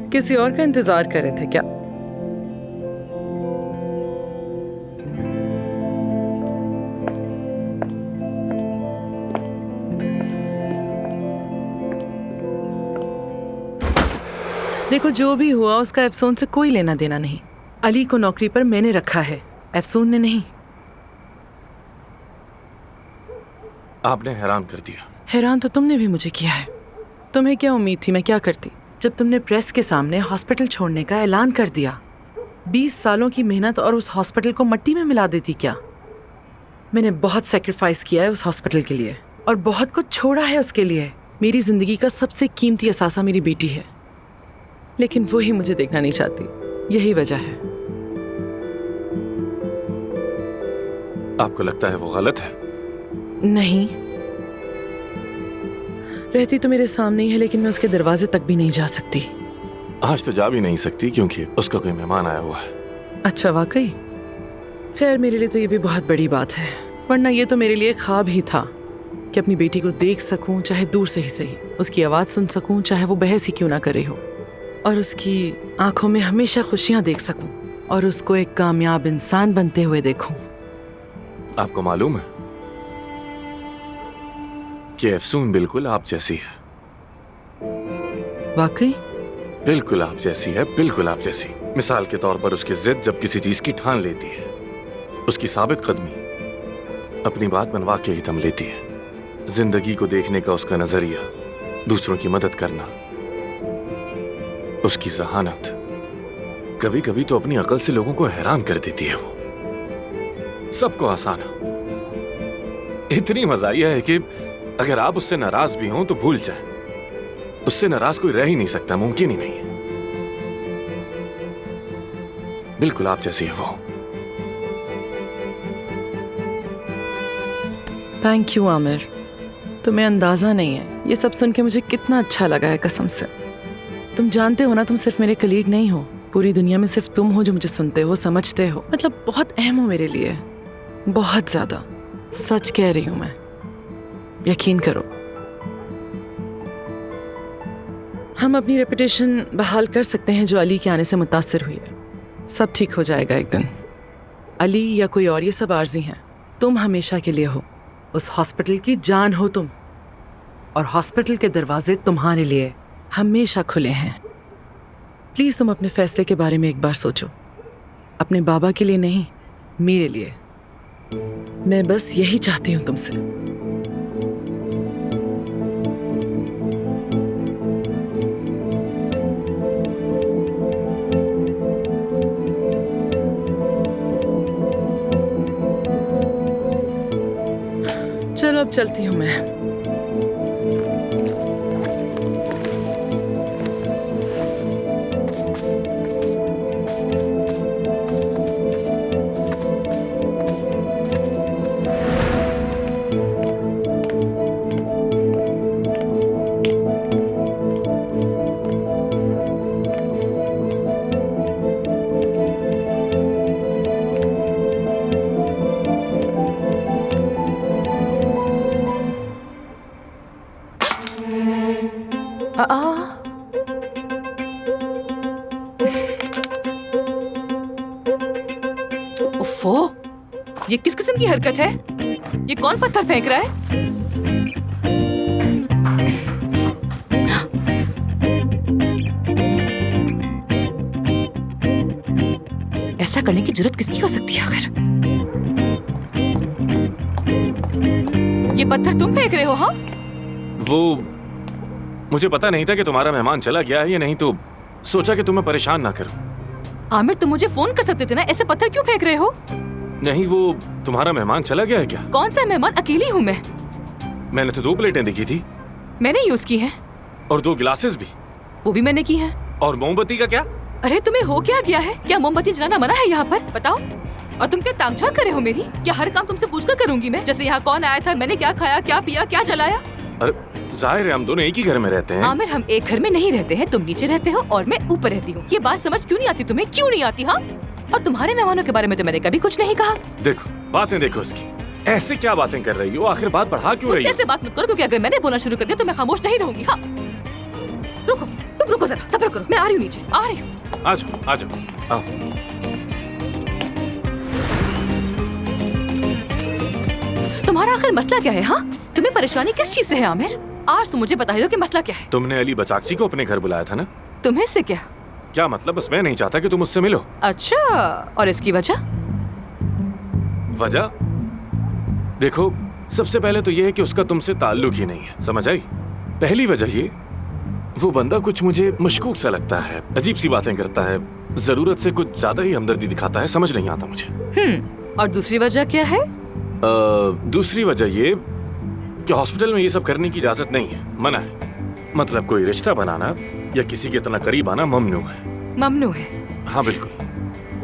किसी और का इंतजार कर रहे थे क्या? देखो, जो भी हुआ उसका अफसून से कोई लेना देना नहीं। अली को नौकरी पर मैंने रखा है, अफसून ने नहीं। आपने हैरान कर दिया। हैरान तो तुमने भी मुझे किया है। तुम्हें क्या उम्मीद थी मैं क्या करती जब तुमने प्रेस के सामने हॉस्पिटल छोड़ने का ऐलान कर दिया? 20 सालों की मेहनत और उस हॉस्पिटल को मिट्टी में मिला देती क्या? मैंने बहुत सैक्रिफाइस किया है उस हॉस्पिटल के लिए और बहुत कुछ छोड़ा है उसके लिए। मेरी जिंदगी का सबसे कीमती असासा मेरी बेटी है, लेकिन वो ही मुझे देखना नहीं चाहती। यही वजह है। आपको लगता है वो गलत है? नहीं, रहती तो मेरे सामने ही है, लेकिन मैं उसके दरवाजे तक भी नहीं जा सकती। आज तो जा भी नहीं सकती क्योंकि उसका कोई मेहमान आया हुआ है। अच्छा, वाकई? खैर, मेरे लिए तो ये भी बहुत बड़ी बात है, वरना ये तो मेरे लिए ख्वाब ही था कि अपनी बेटी को देख सकूं, चाहे दूर से ही सही, उसकी आवाज़ सुन सकूं, चाहे वो बहस ही क्यों ना करे हो, और उसकी आंखों में हमेशा खुशियां देख सकूं और उसको एक कामयाब इंसान बनते हुए देखूं। आपको मालूम है कि अफसून बिल्कुल आप जैसी है। वाकई? बिल्कुल आप जैसी है, बिल्कुल आप जैसी। मिसाल के तौर पर उसकी जिद जब किसी चीज की ठान लेती है, उसकी साबित कदमी, अपनी बात मनवा के ही दम लेती है, जिंदगी को देखने का उसका नजरिया, दूसरों की मदद करना, उसकी जहानत, कभी कभी तो अपनी अकल से लोगों को हैरान कर देती है। वो सबको आसाना, इतनी मज़ाहिया है कि अगर आप उससे नाराज भी हों तो भूल जाएं, उससे नाराज कोई रह ही नहीं सकता, मुमकिन ही नहीं है। बिल्कुल आप जैसी है वो। थैंक यू आमिर, तुम्हें अंदाजा नहीं है ये सब सुन के मुझे कितना अच्छा लगा है, कसम से। तुम जानते हो ना, तुम सिर्फ मेरे कलीग नहीं हो, पूरी दुनिया में सिर्फ तुम हो जो मुझे सुनते हो, समझते हो, मतलब बहुत अहम हो मेरे लिए, बहुत ज्यादा। सच कह रही हूं मैं, यकीन करो। हम अपनी रेपुटेशन बहाल कर सकते हैं जो अली के आने से मुतासिर हुई है। सब ठीक हो जाएगा एक दिन। अली या कोई और, ये सब आर्जी हैं। तुम हमेशा के लिए हो, उस हॉस्पिटल की जान हो तुम, और हॉस्पिटल के दरवाजे तुम्हारे लिए हमेशा खुले हैं। प्लीज तुम अपने फैसले के बारे में एक बार सोचो, अपने बाबा के लिए नहीं, मेरे लिए। मैं बस यही चाहती हूं तुमसे। चलो अब चलती हूं मैं। उफ़ो, ये किस किस्म की हरकत है? ये कौन पत्थर फेंक रहा है? ऐसा करने की जुर्रत किसकी हो सकती है आखिर? ये पत्थर तुम फेंक रहे हो? हाँ, वो मुझे पता नहीं था कि तुम्हारा मेहमान चला गया है या नहीं, तो सोचा कि तुम्हें परेशान ना करूं। आमिर, तुम मुझे फोन कर सकते थे ना, ऐसे पत्थर क्यों फेंक रहे हो? नहीं, वो तुम्हारा मेहमान चला गया है क्या? कौन सा मेहमान? अकेली हूँ मैं। मैंने तो 2 प्लेटें देखी थी। मैंने यूज की है। और 2 गिलासेस भी। वो भी मैंने की है। और मोमबत्ती का क्या? अरे तुम्हें हो क्या गया है? क्या मोमबत्ती जलाना मना है यहाँ पर? बताओ। और तुम क्या तामझाम कर रहे हो मेरी? क्या हर काम तुमसे पूछकर करूंगी मैं? जैसे यहाँ कौन आया था, मैंने क्या खाया, क्या पिया, क्या जलाया? अरे जाहिर है हम दोनों एक ही घर में रहते हैं। आमिर, हम एक घर में नहीं रहते हैं। तुम नीचे रहते हो और मैं ऊपर रहती हूँ। ये बात समझ क्यों नहीं आती तुम्हें? क्यों नहीं आती? हाँ, और तुम्हारे मेहमानों के बारे में तो मैंने कभी कुछ नहीं कहा। देखो बातें देखो इसकी, ऐसे क्या बातें कर रही हो? आखिर बात बढ़ा क्यों रही हो? ऐसे बात मत करो, क्योंकि अगर मैंने बोलना शुरू कर दिया तो मैं खामोश नहीं रहूंगी। हाँ, रुको, तुम रुको जरा, सब्र करो, मैं आ रही हूँ नीचे, आ रही हूँ। आ जाओ, आ जाओ, आओ। तुम्हारा आखिर मसला क्या है? हाँ, तुम्हें परेशानी किस चीज से है आमिर? आज तुम मुझे बता दो कि मसला क्या है। तुमने अली बचाकची को अपने घर बुलाया था ना? तुम्हें इससे क्या? क्या मतलब? बस मैं नहीं चाहता कि तुम उससे मिलो। अच्छा, और इसकी वजह? वजह देखो, सबसे पहले तो यह है कि उसका तुमसे ताल्लुक ही नहीं है, समझ आई? पहली वजह ये, वो बंदा कुछ मुझे मशकूक सा लगता है, अजीब सी बातें करता है, जरूरत से कुछ ज्यादा ही हमदर्दी दिखाता है, समझ नहीं आता मुझे। और दूसरी वजह क्या है? दूसरी वजह ये कि हॉस्पिटल में ये सब करने की इजाजत नहीं है, मना है। मतलब कोई रिश्ता बनाना या किसी के इतना करीब आना ममनू है। ममनू है? हाँ बिल्कुल।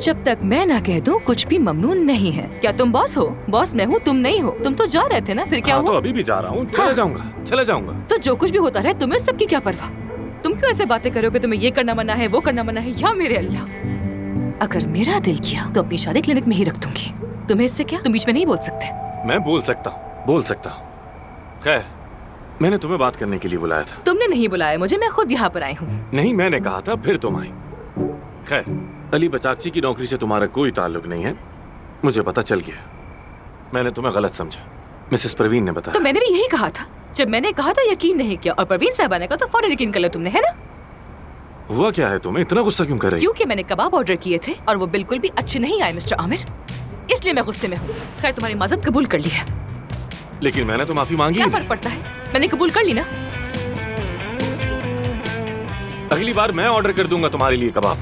जब तक मैं ना कह दूं कुछ भी ममनून नहीं है। क्या तुम बॉस हो? बॉस मैं हूँ, तुम नहीं हो। तुम तो जा रहे थे ना, फिर क्या हाँ, हुआ? तो अभी भी जा रहा हूँ, चले जाऊंगा, चले जाऊंगा। तो जो कुछ भी होता रहे, तुम्हें सबकी क्या परवाह? तुम क्यों ऐसे बातें करो कि तुम्हें ये करना मना है, वो करना मना है? या मेरे अल्लाह, अगर मेरा दिल किया तो अपनी शादी क्लिनिक में ही रख दूंगी। तुम्हें इससे क्या? तुम बीच में नहीं बोल सकते। मैं बोल सकता हूँ, बोल सकता हूँ। खैर, मैंने तुम्हें बात करने के लिए बुलाया था। तुमने नहीं बुलाया मुझे, मैं खुद यहाँ पर आई हूँ। नहीं, मैंने कहा था, फिर तुम आई। खैर, अली बचाकची की नौकरी से तुम्हारा कोई ताल्लुक नहीं है, मुझे पता चल गया। मैंने तुम्हें गलत समझा, मिसेस परवीन ने बताया। तो मैंने भी यही कहा था। जब मैंने कहा था यकीन नहीं किया, और परवीन साहबा ने कहा तो फौरन यकीन कर लिया तुमने, है ना? हुआ क्या है? तुम्हें इतना गुस्सा क्यों कर रही? क्योंकि मैंने कबाब ऑर्डर किए थे और वो बिल्कुल भी अच्छे नहीं आए मिस्टर आमिर, इसलिए मैं गुस्से में हूँ। खैर, तुम्हारी माजरत कबूल कर ली है। लेकिन मैंने तो माफी मांगी। क्या फर्क पड़ता है? मैंने कबूल कर ली ना। अगली बार मैं ऑर्डर कर दूंगा तुम्हारे लिए कबाब।